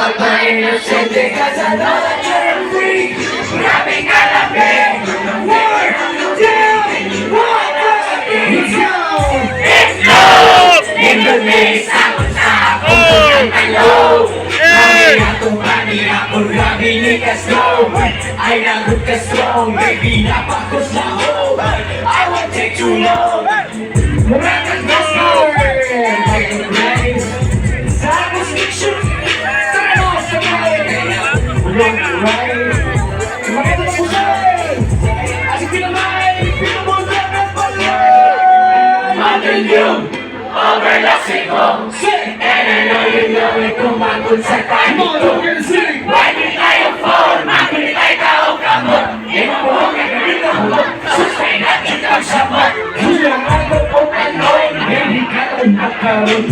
Mag-inosente ka sa Dollar Free. Maraming kalapit. 1, 2, 1, 2, 3. Let's go! Let's go! English ako sa akong talo. Kami atong kanina kung grabe ni Kaslo. Ay nagot ka strong, baby napakos na ho. I won't take too long. Murakas na score. Sa akong fiction. Tara sa kaya. Wrong right. Maganda na pusay. Asik pinamay. Pinamunda na pala. Mountain Dew. Over Mexico. And I know you know it. Kumakun sa kanito. Why di tayo fall? Makulit tayo kaong kamot. Imo mo ang gagarito mo. Susay natin ang sabot. Kailangan mo po kanoy. Hindi ka ang nakaroon.